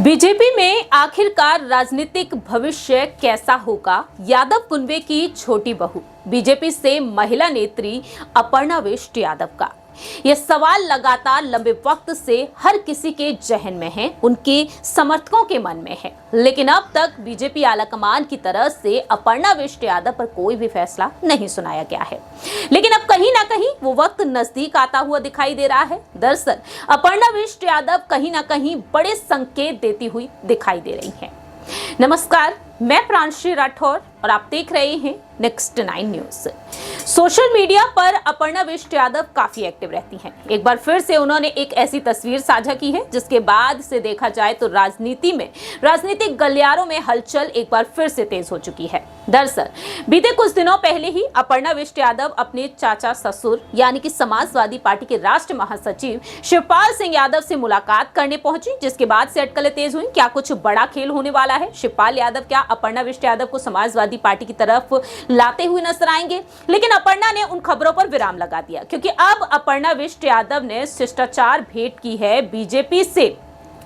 BJP में आखिरकार राजनीतिक भविष्य कैसा होगा? यादव कुनबे की छोटी बहू बीजेपी से महिला नेत्री अपर्णा बिष्ट यादव का यह सवाल लगातार लंबे वक्त से हर किसी के जहन में है, उनके समर्थकों के मन में है। लेकिन अब तक बीजेपी आलाकमान की तरफ से अपर्णा बिष्ट यादव पर कोई भी फैसला नहीं सुनाया गया है। लेकिन अब कहीं ना कहीं वो वक्त नजदीक आता हुआ दिखाई दे रहा है। दरअसल अपर्णा बिष्ट यादव कहीं ना कहीं बड़े संकेत देती हुई दिखाई दे रही हैं। नमस्कार, मैं प्रांशी राठौर और आप देख रहे हैं नेक्स्ट 9 न्यूज। सोशल मीडिया पर अपर्णा बिष्ट यादव काफी एक्टिव रहती हैं। एक बार फिर से उन्होंने एक ऐसी तस्वीर साझा की है जिसके बाद से देखा जाए तो राजनीतिक गलियारों में हलचल एक बार फिर से तेज हो चुकी है। दरअसल बीते कुछ दिनों पहले ही अपर्णा बिष्ट यादव अपने चाचा ससुर यानी कि समाजवादी पार्टी के राष्ट्रीय महासचिव शिवपाल सिंह यादव से मुलाकात करने पहुंची, जिसके बाद से अटकलें तेज हुई। क्या कुछ बड़ा खेल होने वाला है? शिवपाल यादव क्या अपर्णा बिष्ट यादव को समाजवादी पार्टी की तरफ लाते हुए नजर आएंगे? लेकिन अपर्णा ने उन खबरों पर विराम लगा दिया, क्योंकि अब अपर्णा बिष्ट यादव ने शिष्टाचार भेंट की है बीजेपी से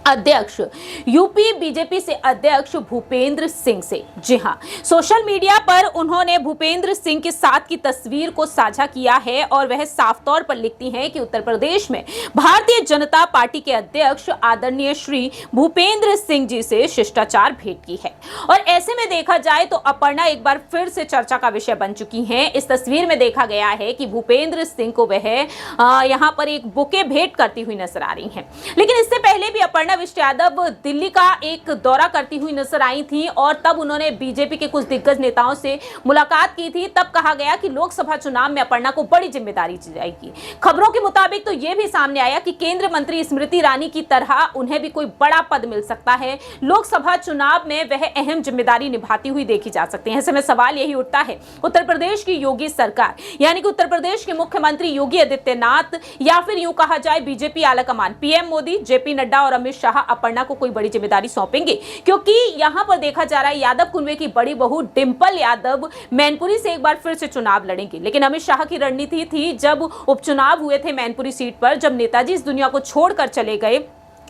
अध्यक्ष यूपी बीजेपी से अध्यक्ष भूपेंद्र सिंह से। जी हां, सोशल मीडिया पर उन्होंने भूपेंद्र सिंह के साथ की तस्वीर को साझा किया है और वह साफ तौर पर लिखती हैं कि उत्तर प्रदेश में भारतीय जनता पार्टी के अध्यक्ष आदरणीय श्री भूपेंद्र सिंह जी से शिष्टाचार भेंट की है। और ऐसे में देखा जाए तो अपर्णा एक बार फिर से चर्चा का विषय बन चुकी हैं। इस तस्वीर में देखा गया है कि भूपेंद्र सिंह को वह यहां पर एक बुके भेंट करती हुई नजर आ रही हैं। लेकिन इससे पहले भी अपर्णा बिष्ट यादव दिल्ली का एक दौरा करती हुई नजर आई थी और तब उन्होंने बीजेपी के कुछ दिग्गज नेताओं से मुलाकात की थी। तब कहा गया कि लोकसभा चुनाव में अपर्णा को बड़ी जिम्मेदारी दी जाएगी। खबरों के मुताबिक तो यह भी सामने आया कि केंद्रीय मंत्री स्मृति ईरानी की तरह उन्हें भी कोई बड़ा पद मिल सकता है। लोकसभा चुनाव में वह अहम जिम्मेदारी निभाती हुई देखी जा सकती है। ऐसे में सवाल यही उठता है, उत्तर प्रदेश की योगी सरकार यानी कि उत्तर प्रदेश के मुख्यमंत्री योगी आदित्यनाथ या फिर यूं कहा जाए बीजेपी आलाकमान पीएम मोदी, जेपी नड्डा और अमित शाह अपर्णा को कोई बड़ी जिम्मेदारी सौंपेंगे? क्योंकि यहां पर देखा जा रहा है यादव कुनबे की बड़ी बहू डिंपल यादव मैनपुरी से एक बार फिर से चुनाव लड़ेंगे। लेकिन अमित शाह की रणनीति थी, जब उपचुनाव हुए थे मैनपुरी सीट पर, जब नेताजी इस दुनिया को छोड़कर चले गए,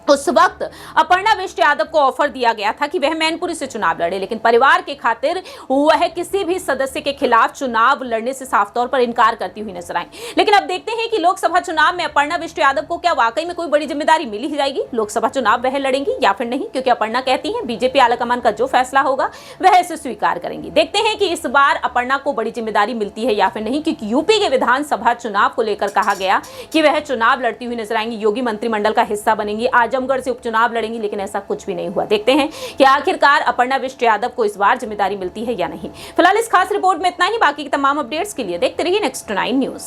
उस वक्त अपर्णा बिष्ट यादव को ऑफर दिया गया था कि वह मैनपुरी से चुनाव लड़े। लेकिन परिवार के खातिर वह किसी भी सदस्य के खिलाफ चुनाव लड़ने से साफ तौर पर इनकार करती हुई नजर आई। लेकिन अब देखते हैं कि लोकसभा चुनाव में अपर्णा बिष्ट यादव को क्या वाकई में कोई बड़ी जिम्मेदारी मिल ही जाएगी? लोकसभा चुनाव वह लड़ेंगी या फिर नहीं? क्योंकि अपर्णा कहती है बीजेपी आलाकमान का जो फैसला होगा वह इसे स्वीकार करेंगी। देखते हैं कि इस बार अपर्णा को बड़ी जिम्मेदारी मिलती है या फिर नहीं, क्योंकि यूपी के विधानसभा चुनाव को लेकर कहा गया कि वह चुनाव लड़ती हुई नजर आएंगी, योगी मंत्रिमंडल का हिस्सा बनेंगी, आजमगढ़ से उपचुनाव लड़ेंगी। लेकिन ऐसा कुछ भी नहीं हुआ। देखते हैं कि आखिरकार अपर्णा बिष्ट यादव को इस बार जिम्मेदारी मिलती है या नहीं। फिलहाल इस खास रिपोर्ट में इतना ही। बाकी की तमाम अपडेट्स के लिए देखते रहिए नेक्स्ट 9 न्यूज।